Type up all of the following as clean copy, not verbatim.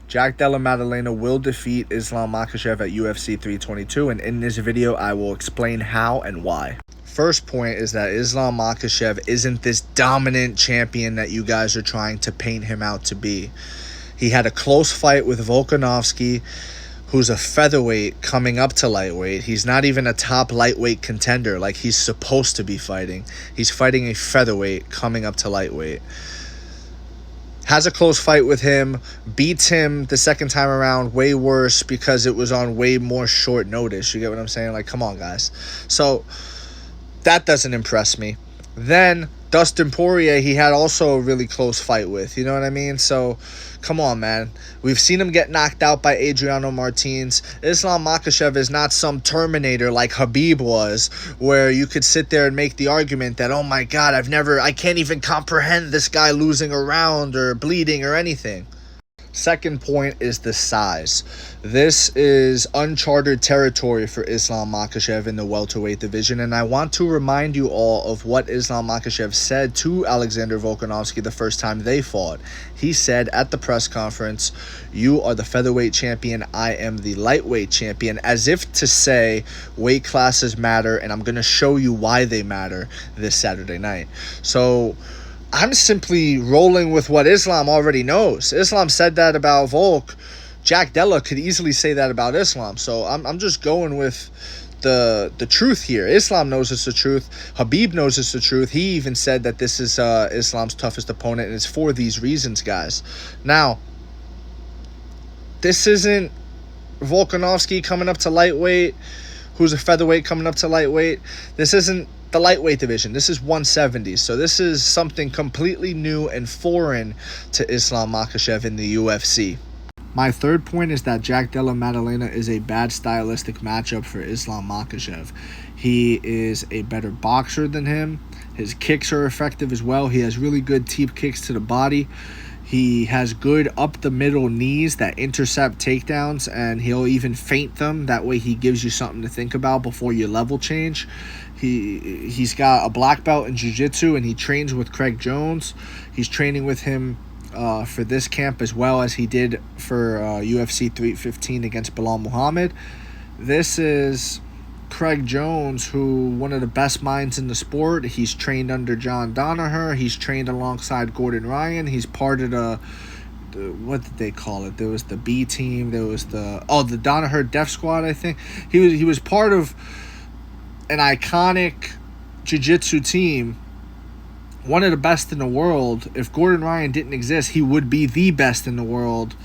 Jack Della Maddelena will defeat Islam Makhachev at UFC 322, and in this video, I will explain how and why. First point is that Islam Makhachev isn't this dominant champion that you guys are trying to paint him out to be. He had a close fight with Volkanovski, who's a featherweight coming up to lightweight. He's not even a top lightweight contender like he's supposed to be fighting. He's fighting a featherweight coming up to lightweight. Has a close fight with him, beats him the second time around way worse because it was on way more short notice. You get what I'm saying? Like, come on, guys. So that doesn't impress me. Then Dustin Poirier, he had also a really close fight with. You know what I mean? So, come on, man. We've seen him get knocked out by Adriano Martins. Islam Makhachev is not some Terminator like Khabib was, where you could sit there and make the argument that, oh my God, I can't even comprehend this guy losing a round or bleeding or anything. Second point is the size. This is uncharted territory for Islam Makhachev in the welterweight division, and I want to remind you all of what Islam Makhachev said to Alexander Volkanovski the first time they fought. He said at the press conference, "You are the featherweight champion, I am the lightweight champion," as if to say weight classes matter, and I'm going to show you why they matter this Saturday night. So I'm simply rolling with what Islam already knows. Islam said that about Volk. Jack Della could easily say that about Islam. So I'm just going with the truth here. Islam knows it's the truth. Khabib knows it's the truth. He even said that this is Islam's toughest opponent, and it's for these reasons, guys. Now, this isn't Volkanovski coming up to lightweight, who's a featherweight coming up to lightweight. This isn't the lightweight division. This is 170. So this is something completely new and foreign to Islam Makhachev in the UFC. My third point is that Jack Della Maddelena is a bad stylistic matchup for Islam Makhachev. He is a better boxer than him. His kicks are effective as well. He has really good teep kicks to the body. He has good up-the-middle knees that intercept takedowns, and he'll even feint them. That way he gives you something to think about before you level change. He's got a black belt in jiu-jitsu, and he trains with Craig Jones. He's training with him for this camp as well as he did for UFC 315 against Bilal Muhammad. This is Craig Jones, who one of the best minds in the sport. He's trained under John Danaher. He's trained alongside Gordon Ryan. He's part of the what did they call it? There was the B team. There was the Danaher Death Squad, I think. He was part of an iconic jiu-jitsu team, one of the best in the world. If Gordon Ryan didn't exist, he would be the best in the world.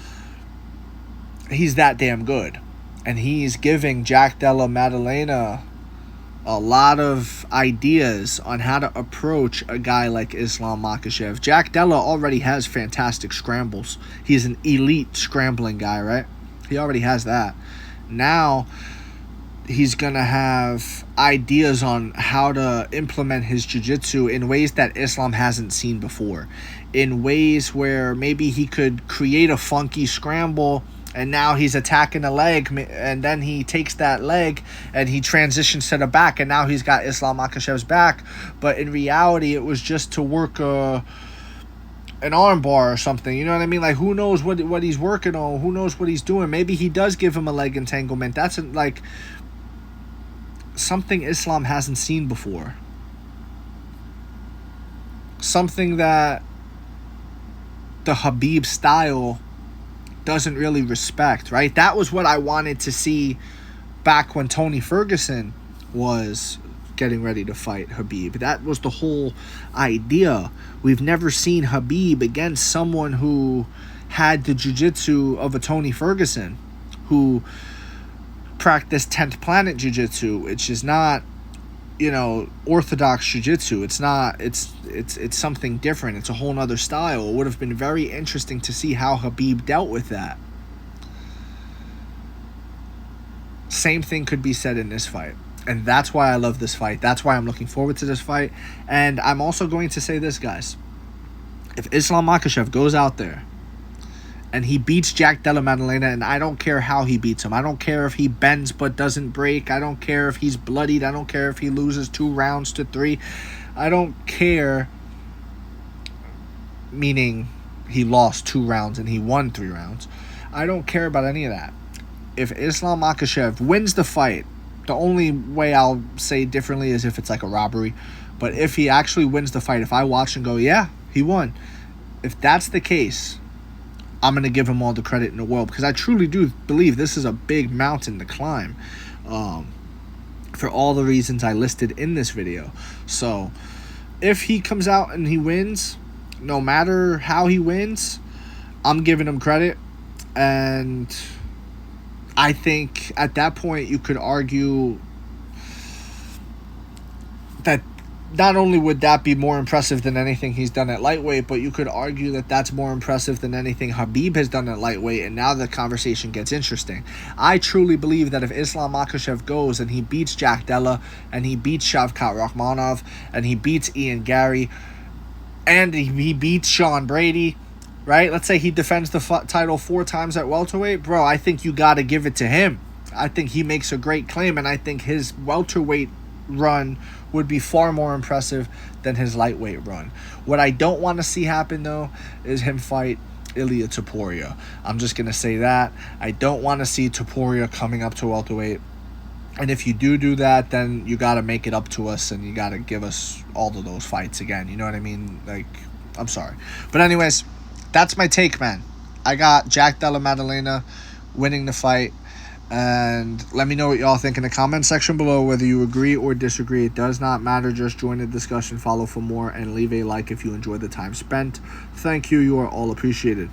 He's that damn good. And he's giving Jack Della Maddelena a lot of ideas on how to approach a guy like Islam Makhachev. Jack Della already has fantastic scrambles. He's an elite scrambling guy, right? He already has that. Now he's going to have ideas on how to implement his jiu-jitsu in ways that Islam hasn't seen before. In ways where maybe he could create a funky scramble, and now he's attacking a leg, and then he takes that leg and he transitions to the back, and now he's got Islam Makhachev's back. But in reality, it was just to work an armbar or something. You know what I mean? Like, who knows what he's working on? Who knows what he's doing? Maybe he does give him a leg entanglement. That's like something Islam hasn't seen before. Something that the Khabib style doesn't really respect, right? That was what I wanted to see back when Tony Ferguson was getting ready to fight Khabib. That was the whole idea. We've never seen Khabib against someone who had the jiu-jitsu of a Tony Ferguson, who practiced 10th planet jiu-jitsu, which is not, orthodox jiu-jitsu. It's not, it's something different. It's a whole nother style. It would have been very interesting to see how Khabib dealt with that. Same thing could be said in this fight. And that's why I love this fight. That's why I'm looking forward to this fight. And I'm also going to say this, guys. If Islam Makhachev goes out there and he beats Jack Della Maddelena, and I don't care how he beats him. I don't care if he bends but doesn't break. I don't care if he's bloodied. I don't care if he loses 2 rounds to 3. I don't care, meaning he lost 2 rounds and he won 3 rounds. I don't care about any of that. If Islam Makhachev wins the fight, the only way I'll say differently is if it's like a robbery. But if he actually wins the fight, if I watch and go, yeah, he won. If that's the case, I'm going to give him all the credit in the world, because I truly do believe this is a big mountain to climb, for all the reasons I listed in this video. So if he comes out and he wins, no matter how he wins, I'm giving him credit. And I think at that point you could argue that not only would that be more impressive than anything he's done at lightweight, but you could argue that that's more impressive than anything Khabib has done at lightweight, and now the conversation gets interesting. I truly believe that if Islam Makhachev goes and he beats Jack Della, and he beats Shavkat Rakhmonov, and he beats Ian Gary, and he beats Sean Brady, right? Let's say he defends the title 4 times at welterweight. Bro, I think you got to give it to him. I think he makes a great claim, and I think his welterweight run would be far more impressive than his lightweight run. What I don't want to see happen, though, is him fight Ilia Topuria. I'm just going to say that. I don't want to see Topuria coming up to welterweight. And if you do that, then you got to make it up to us, and you got to give us all of those fights again. You know what I mean? Like, I'm sorry. But anyways, that's my take, man. I got Jack Della Maddelena winning the fight. And let me know what y'all think in the comment section below, whether you agree or disagree. It does not matter. Just join the discussion, follow for more, and leave a like if you enjoyed the time spent. Thank you. You are all appreciated.